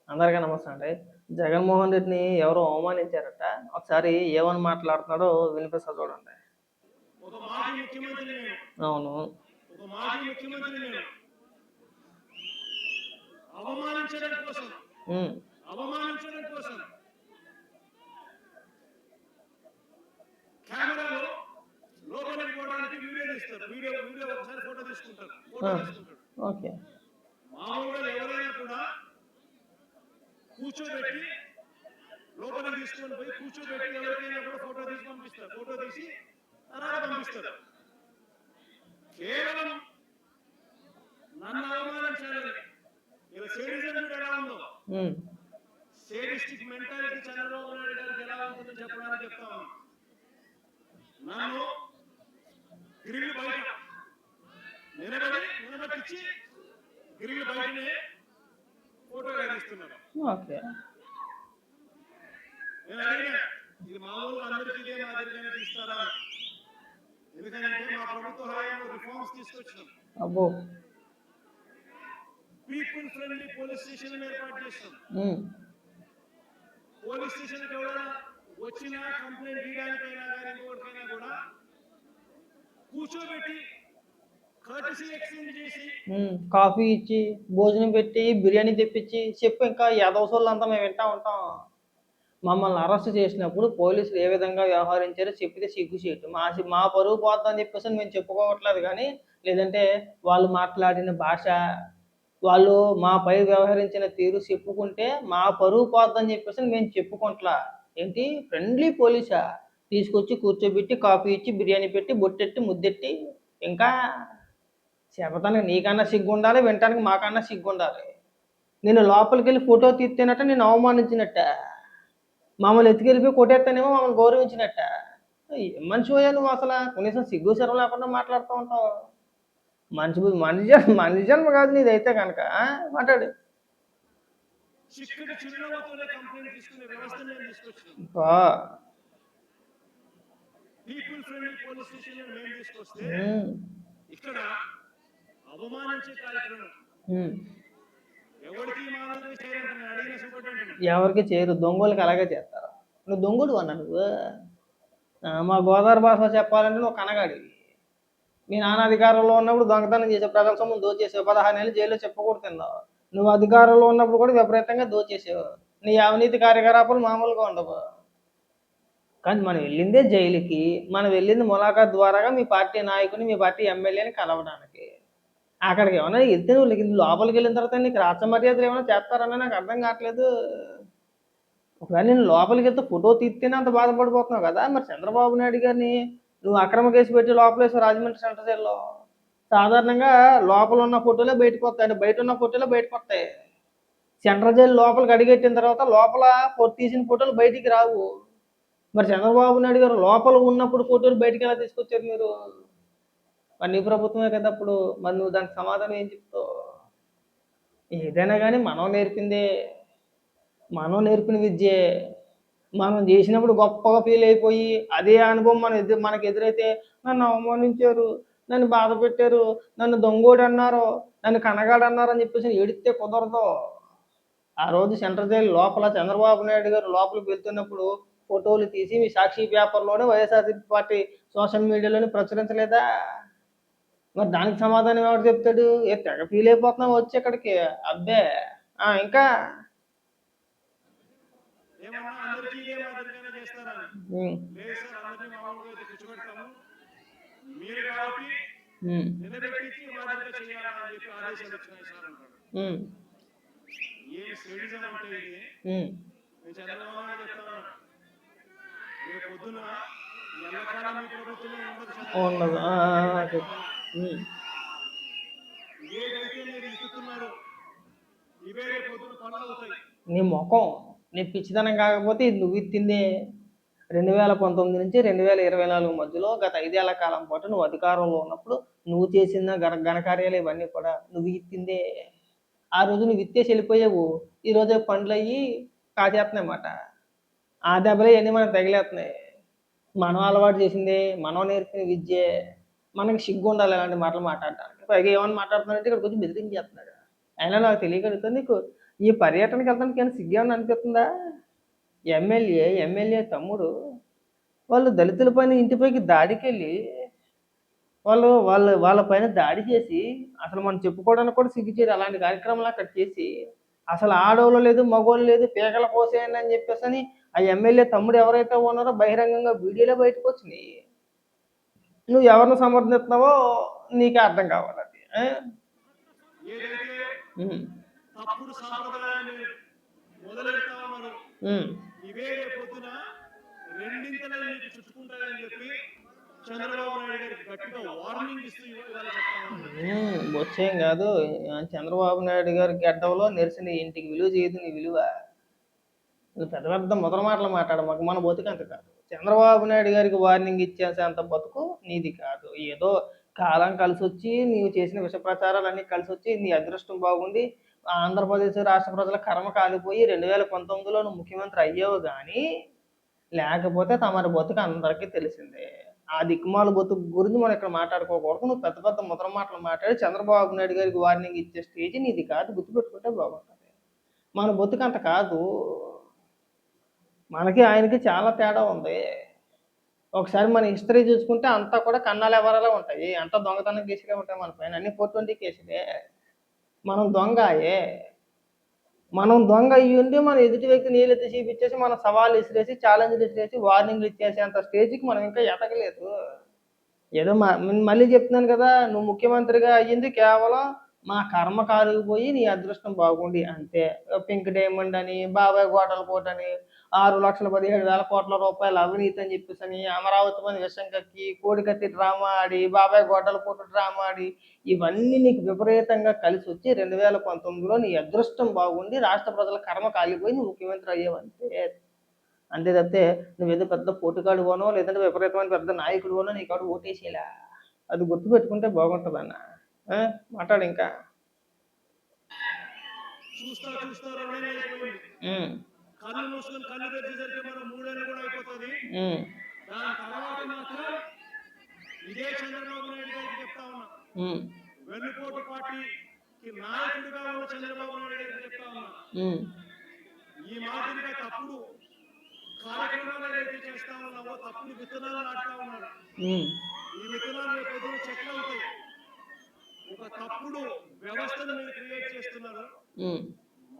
అందరికీ నమస్తే అండి. జగన్మోహన్ రెడ్డిని ఎవరో అవమానించారట. ఒకసారి ఏమని మాట్లాడుతున్నాడో వినిపిస్తా చూడండి. ఒక మాజీ ముఖ్యమంత్రి నేను. అవును. ఒక మాజీ ముఖ్యమంత్రి నేను. అవమానించడం కోసం హ్మ్. అవమానించడం కోసం కెమెరాలో లోపలికి పోవడానికి వీడియో తీస్తారు. వీడియో ఒకసారి ఫోటో తీసుకుంటారు. ఓకే. మామూలుగా ఎవరైనా కూడా కూర్చోబెట్టి లోపలికి తీసుకొని పోయి కూర్చోబెట్టి ఎవరికైనా కూడా ఫోటో తీసి పంపిస్తారు. ఫోటో తీసి తర్వాత పంపిస్తారు. కేవలం నన్ను అవమానించాలని ఇలా సేడిజం ఎలా ఉందో, సేడిస్టిక్ మెంటాలిటీ చంద్రబాబు నాయుడు గారికి ఎలా ఉంటుందో చెప్పడానికి చెప్తా ఉన్నాను. నన్ను గ్రిల్ బయట నిలబెట్టించి గ్రిల్ బయటనే ఫోటో తీస్తున్నారు. నేను అడిగినా, ఇది మామూలుగా అందరికీ ఇదే మాదిరిగానే తీస్తారా? ఎందుకంటే మా ప్రభుత్వ హయాంలో రిఫార్మ్స్ తీసుకొచ్చినాం. అబ్బో. పీపుల్ ఫ్రెండ్లీ పోలీస్ స్టేషన్ ఏర్పాటు చేస్తాం. పోలీస్ స్టేషన్ ఎవరైనా వచ్చినా కంప్లైంట్ ఇవ్వడానికైనా కానీ ఇంకోటికైనా కూడా కూర్చోబెట్టి కర్టసీ ఎక్స్చేంజ్ చేసి కాఫీ ఇచ్చి భోజనం పెట్టి బిర్యానీ తెప్పించి చెప్పు, ఇంకా యాదవసోళ్ళు అంతా మేము వింటా ఉంటాం. మమ్మల్ని అరెస్ట్ చేసినప్పుడు పోలీసులు ఏ విధంగా వ్యవహరించారో చెప్పితే సిగ్గుచేటు. మా పరువు పోద్దని చెప్పేసి మేము చెప్పుకోవట్లేదు, కానీ లేదంటే వాళ్ళు మాట్లాడిన భాష, వాళ్ళు మాపై వ్యవహరించిన తీరు చెప్పుకుంటే మా పరువు పోద్దని చెప్పేసి మేము చెప్పుకుంటలా. ఏంటి ఫ్రెండ్లీ పోలీసా? తీసుకొచ్చి కూర్చోబెట్టి కాఫీ ఇచ్చి బిర్యానీ పెట్టి బొట్టెట్టి ముద్దెట్టి, ఇంకా చెప్పటానికి నీకన్నా సిగ్గు ఉండాలి, వినటానికి మాకన్నా సిగ్గు ఉండాలి. నేను లోపలికి వెళ్ళి ఫోటో తీస్తేనట్ట నేను అవమానించినట్ట, మమ్మల్ని ఎత్తుకెళ్ళిపోయి కొట్టేస్తానేమో మమ్మల్ని గౌరవించినట్ట. మనిషి పోయా నువ్వు అసలు కనీసం సిగ్గు శరం లేకుండా మాట్లాడుతూ ఉంటావు. మనిషి జన్మ కాదు నీదైతే కనుక మాట్లాడు. ఎవరికి చేయరు, దొంగలకి అలాగే చేస్తారు. నువ్వు దొంగడు అన్నా నువ్వు. మా గోదావరి భాషలో చెప్పాలంటే నువ్వు కనగాడివి. మీ నాన్న అధికారంలో ఉన్నప్పుడు దొంగతనం చేసే ప్రజల సొమ్ము దోచేసావు, 16 నెలలు జైల్లో చెప్పకూడదు తిన్నావు. నువ్వు అధికారంలో ఉన్నప్పుడు కూడా విపరీతంగా దోచేసావు. నీ అవినీతి కార్యకలాపాలు మామూలుగా ఉండవు. కానీ మనం వెళ్ళిందే జైలుకి, మనం వెళ్ళింది ములాఖాత్ ద్వారాగా మీ పార్టీ నాయకుని, మీ పార్టీ ఎమ్మెల్యేని కలవడానికి. అక్కడికి ఏమైనా వెళ్తే నువ్వు లోపలికి వెళ్ళిన తర్వాత నీకు రాష్ట్ర మర్యాదలు ఏమైనా చేస్తారని నాకు అర్థం కావట్లేదు. ఒకవేళ నేను లోపలికి వెళ్తే ఫోటో తీస్తేనే అంత బాధపడిపోతున్నావు కదా, మరి చంద్రబాబు నాయుడు గారిని నువ్వు అక్రమ కేసు పెట్టి లోపలేసి రాజమండ్రి సెంటర్ జైల్లో సాధారణంగా లోపల ఉన్న ఫోటోలే బయటకు వస్తాయి, అంటే బయట ఉన్న ఫోటోలే బయటకు వస్తాయి. సెంట్రల్ జైలు లోపలికి అడిగెట్టిన తర్వాత లోపల తీసిన ఫోటోలు బయటికి రావు. మరి చంద్రబాబు నాయుడు గారు లోపల ఉన్నప్పుడు ఫోటోలు బయటికి ఎలా తీసుకొచ్చారు మీరు? మరి నీ ప్రభుత్వమే కదా అప్పుడు. మరి నువ్వు దానికి సమాధానం ఏం చెప్తావు? ఏదైనా కానీ మనం నేర్పిన విద్యే. మనం చేసినప్పుడు గొప్పగా ఫీల్ అయిపోయి అదే అనుభవం మనకు ఎదురైతే నన్ను అవమానించారు, నన్ను బాధ పెట్టారు, నన్ను దొంగోడు అన్నారు, నన్ను కనగాడు అన్నారు అని చెప్పేసి ఏడిస్తే కుదరదు. ఆ రోజు సెంట్రల్ జైలు లోపల చంద్రబాబు నాయుడు గారు లోపలికి వెళ్తున్నప్పుడు ఫోటోలు తీసి మీ సాక్షి పేపర్లోనే వైఎస్ఆర్సీపీ పార్టీ సోషల్ మీడియాలోనే ప్రచురించలేదా? మరి దానికి సమాధానం ఎవరు చెప్తాడు? తెగ ఫీల్ అయిపోతున్నావు వచ్చి ఇక్కడికి. అబ్బే ఇంకా ఉండదు. నీ ముఖం, నీ పిచ్చితనం కాకపోతే ఇది నువ్వు ఇచ్చిందే. 2019 నుంచి 2024 మధ్యలో గత 5 ఏళ్ల కాలం పాటు నువ్వు అధికారంలో ఉన్నప్పుడు నువ్వు చేసిన ఘనకార్యాలు ఇవన్నీ కూడా నువ్వు ఇచ్చిందే. ఆ రోజు నువ్వు ఇచ్చేసి వెళ్ళిపోయావు, ఈరోజు పండ్లు అయ్యి కాచేస్తున్నాయన్నమాట. ఆ దెబ్బలే ఇవన్నీ మనకు తగిలేస్తున్నాయి. మనం అలవాటు చేసిందే, మనం నేర్పిన విద్యే. మనకి సిగ్గు ఉండాలి ఇలాంటి మాటలు మాట్లాడటానికి. పైగా ఏమని మాట్లాడుతున్నారంటే ఇక్కడికి వచ్చి బెదిరించేస్తున్నాడు. అయినా నాకు తెలియగలుగుతుంది నీకు ఈ పర్యటనకి వెళ్తానికి ఏమైనా సిగ్గేమన్నా అనిపిస్తుందా? ఎమ్మెల్యే తమ్ముడు వాళ్ళు దళితుల పైన ఇంటిపైకి దాడికెళ్ళి వాళ్ళ పైన దాడి చేసి అసలు మనం చెప్పుకోవడానికి కూడా సిగ్గుచేటు అలాంటి కార్యక్రమాలు అక్కడ చేసి అసలు ఆడోళ్ళు లేదు మగోళ్ళు లేదు పీకల కోసేయండి అని చెప్పేసి ఆ ఎమ్మెల్యే తమ్ముడు ఎవరైతే ఉన్నారో బహిరంగంగా వీడియోలో బయటకు వచ్చినాయి. నువ్వు ఎవరిని సమర్థిస్తున్నావో నీకే అర్థం కావాలి అది. ఏదైతే ఉమ్, తప్పుడు సాంప్రదాయాన్ని మొదలెడతా ఉన్నారు, ఉమ్, ఇవే రేపొద్దున రెండింతలు మీకు చుట్టుకుంటాయని చెప్పి చంద్రబాబు నాయుడు గారికి గట్టిగా వార్నింగ్ ఇస్తూ ఇవాళ చెప్తా ఉన్నారు. బొచ్చేం కాదు. చంద్రబాబు నాయుడు గారి గడ్డంలో నెరిసిన ఇంటికి విలువ చేయదు నీ విలువ. నువ్వు పెద్ద పెద్ద ముద్ర మాటలు మాట్లాడమాక, మన బతుకు అంత కాదు. చంద్రబాబు నాయుడు గారికి వార్నింగ్ ఇచ్చేసేంత బతుకు నీది కాదు. ఏదో కాలం కలిసి వచ్చి నీవు చేసిన విష ప్రచారాలన్నీ కలిసి వచ్చి నీ అదృష్టం బాగుండి ఆంధ్రప్రదేశ్ రాష్ట్ర ప్రజల కర్మ కాలిపోయి 2019లో నువ్వు ముఖ్యమంత్రి అయ్యావు కానీ లేకపోతే తమరి బతుకు అందరికీ తెలిసిందే. ఆ దిక్కుమాల బతుకు గురించి మనం ఇక్కడ మాట్లాడుకోకూడదు. నువ్వు పెద్ద పెద్ద ముద్ర మాటలు మాట్లాడి చంద్రబాబు నాయుడు గారికి వార్నింగ్ ఇచ్చే స్టేజ్ నీది కాదు. గుర్తుపెట్టుకుంటే బాగుంటుంది. మన బతుకు అంత కాదు. మనకి ఆయనకి చాలా తేడా ఉంది. ఒకసారి మన హిస్టరీ చూసుకుంటే అంతా కూడా కన్నాలు ఎవరలా ఉంటాయి. అంతా దొంగతనం కేసులే ఉంటాయి మన పైన. అన్ని 420 కేసులే. మనం దొంగాయే. మనం దొంగ అయ్యుండి మన ఎదుటి వ్యక్తిని ఏలెత్తి చూపించేసి మనం సవాళ్ళు ఇసిరేసి ఛాలెంజ్లు ఇసిరేసి వార్నింగ్లు ఇచ్చేసేంత స్టేజ్కి మనం ఇంకా ఎదగలేదు. ఏదో మళ్ళీ చెప్తున్నాను కదా, నువ్వు ముఖ్యమంత్రిగా అయ్యింది కేవలం మా కర్మ కాలిపోయి నీ అదృష్టం బాగుండి అంతే. పింక్ డైమండ్ అని బాబాయ్ గోడల కోట అని 6,17,000 కోట్ల రూపాయల అవినీతి అని చెప్పేసి అమరావతి మీద విషం కక్కి కోడికత్తి డ్రామా ఆడి బాబాయ్ గోడల కోట డ్రామా ఆడి ఇవన్నీ నీకు విపరీతంగా కలిసి వచ్చి 2019లో నీ అదృష్టం బాగుండి రాష్ట్ర ప్రజల కర్మ కాలిపోయి నువ్వు ముఖ్యమంత్రి అయ్యావంతే. అంతే తప్పితే నువ్వేదో పెద్ద పోటుగాడువనో లేదంటే విపరీతమైన పెద్ద నాయకుడువనో నీకాడు ఓటేసేలా. అది గుర్తుపెట్టుకుంటే బాగుంటుంది అన్న. మాట్లాడు ఇంకా. చూస్తా చూస్తా 2 ఏళ్ళు అయిపోయింది. కళ్ళు మూసుకొని కళ్ళు తెరిచేసరికి మనం 3 ఏళ్ళు కూడా అయిపోతుంది. దాని తర్వాత మాత్రం ఇదే చంద్రబాబు నాయుడు గారికి చెప్తా ఉన్నా, వెన్నుపోటు పార్టీకి నాయకుడిగా ఉన్న చంద్రబాబు నాయుడు గారికి చెప్తా ఉన్నా, ఈ మాదిరిగా తప్పుడు కార్యక్రమాలు ఏదైతే చేస్తా ఉన్నావో, తప్పుడు విత్తనాలు నాటుతా ఉన్నారు. ఈ విత్తనాలు రేపు పొద్దున చెట్లు అవుతాయి. ఒక తప్పుడు వ్యవస్థను మీరు క్రియేట్ చేస్తున్నారు.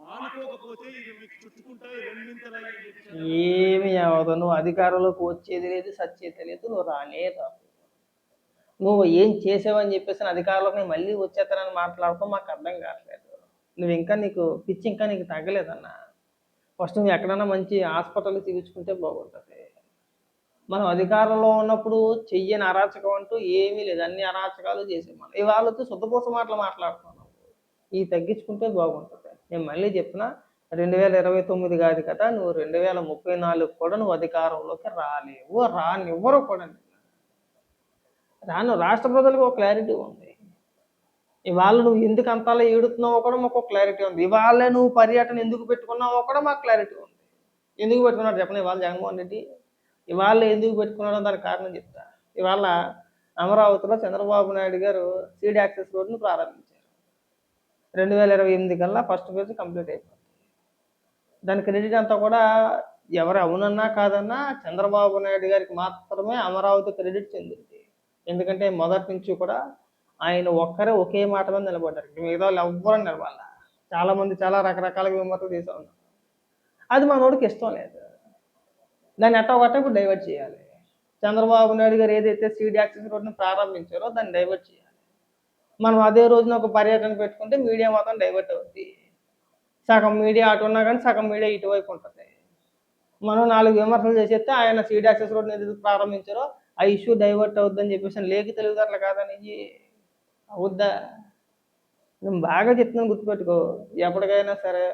మానుకోకపోతే ఇది మీకు చుట్టుకుంటాయి రెండింతలై. ఏమి అవ్వదు. నువ్వు అధికారంలోకి వచ్చేది లేదు, సచ్చేది లేదు. నువ్వు రాలేదు. నువ్వు ఏం చేసావని చెప్పేసి అధికారంలోకి నేను మళ్ళీ వచ్చేస్తానని మాట్లాడటం మాకు అర్థం కావట్లేదు. నువ్వు ఇంకా నీకు పిచ్చి ఇంకా నీకు తగ్గలేదన్నా. ఫస్ట్ నువ్వు ఎక్కడైనా మంచి హాస్పిటల్ చూపించుకుంటే బాగుంటుంది. మనం అధికారంలో ఉన్నప్పుడు చెయ్యని అరాచకం అంటూ ఏమీ లేదు. అన్ని అరాచకాలు చేసాం మనం. ఇవాళతో శుద్ధపూస మాటలు మాట్లాడుతున్నావు. ఇవి తగ్గించుకుంటే బాగుంటుంది. నేను మళ్ళీ చెప్తున్నా, 2029 కాదు కదా, నువ్వు 2034 కూడా నువ్వు అధికారంలోకి రాలేవు. రానివ్వరు కూడా. రాను. రాష్ట్ర ప్రజలకు ఒక క్లారిటీ ఉంది. ఇవాళ నువ్వు ఎందుకు అంతలా ఏడుతున్నావో కూడా మాకు ఒక క్లారిటీ ఉంది. ఇవాళ నువ్వు పర్యటన ఎందుకు పెట్టుకున్నావో కూడా మాకు క్లారిటీ ఉంది. ఎందుకు పెట్టుకున్నాడు చెప్పండి ఇవాళ జగన్మోహన్ రెడ్డి? ఇవాళ ఎందుకు పెట్టుకున్నాడో దానికి కారణం చెప్తా. ఇవాళ అమరావతిలో చంద్రబాబు నాయుడు గారు సీడ్ యాక్సెస్ రోడ్ని ప్రారంభించారు. 2028 కల్లా ఫస్ట్ ఫేజ్ కంప్లీట్ అయిపోతుంది. దాని క్రెడిట్ అంతా కూడా ఎవరు అవునన్నా కాదన్నా చంద్రబాబు నాయుడు గారికి మాత్రమే అమరావతి క్రెడిట్ చెందింది. ఎందుకంటే మొదటి నుంచి కూడా ఆయన ఒక్కరే ఒకే మాట మీద నిలబడ్డారు. మిగతా వాళ్ళు ఎవ్వరూ నిలబడాల. చాలామంది చాలా రకరకాలుగా విమర్శలు చేస్తూ ఉన్నారు. అది మనోడికి ఇష్టం లేదు. దాన్ని ఎట్టగొట్ట ఇప్పుడు డైవర్ట్ చేయాలి. చంద్రబాబు నాయుడు గారు ఏదైతే సీడ్ యాక్సెస్ రోడ్ని ప్రారంభించారో దాన్ని డైవర్ట్ చేయాలి. మనం అదే రోజున ఒక పర్యటన పెట్టుకుంటే మీడియా మొత్తం డైవర్ట్ అవుతుంది. సగం మీడియా అటు ఉన్నా కానీ సగం మీడియా ఇటువైపు ఉంటుంది. మనం 4 విమర్శలు చేసేస్తే ఆయన సీడ్ యాక్సెస్ రోడ్ని ఏదైతే ప్రారంభించారో ఆ ఇష్యూ డైవర్ట్ అవుద్దని చెప్పేసి లేఖ తెలివిదారులు కాదని అవుద్దా? నేను బాగా చెప్తున్నాను, గుర్తుపెట్టుకో. ఎప్పటికైనా సరే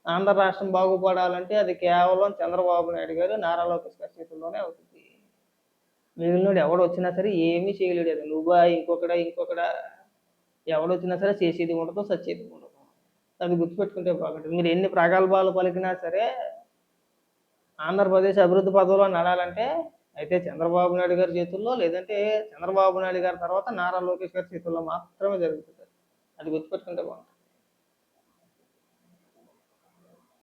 ఆంధ్ర రాష్ట్రం బాగుపడాలంటే అది కేవలం చంద్రబాబు నాయుడు గారు, నారా లోకేష్ గారి చేతుల్లోనే అవుతుంది. మిగిలినోడు ఎవడు వచ్చినా సరే ఏమీ చేయలేడు. అది నువ్వా ఇంకొకడా ఎవడొచ్చినా సరే చేసేది ఉండదు, సచ్చేది ఉండదు. అది గుర్తుపెట్టుకుంటే బాగుంటుంది. మీరు ఎన్ని ప్రగల్భాలు పలికినా సరే ఆంధ్రప్రదేశ్ అభివృద్ధి పథంలో నడాలంటే అయితే చంద్రబాబు నాయుడు గారి చేతుల్లో, లేదంటే చంద్రబాబు నాయుడు గారి తర్వాత నారా లోకేష్ గారి చేతుల్లో మాత్రమే జరుగుతుంది. అది గుర్తుపెట్టుకుంటే బాగుంటుంది.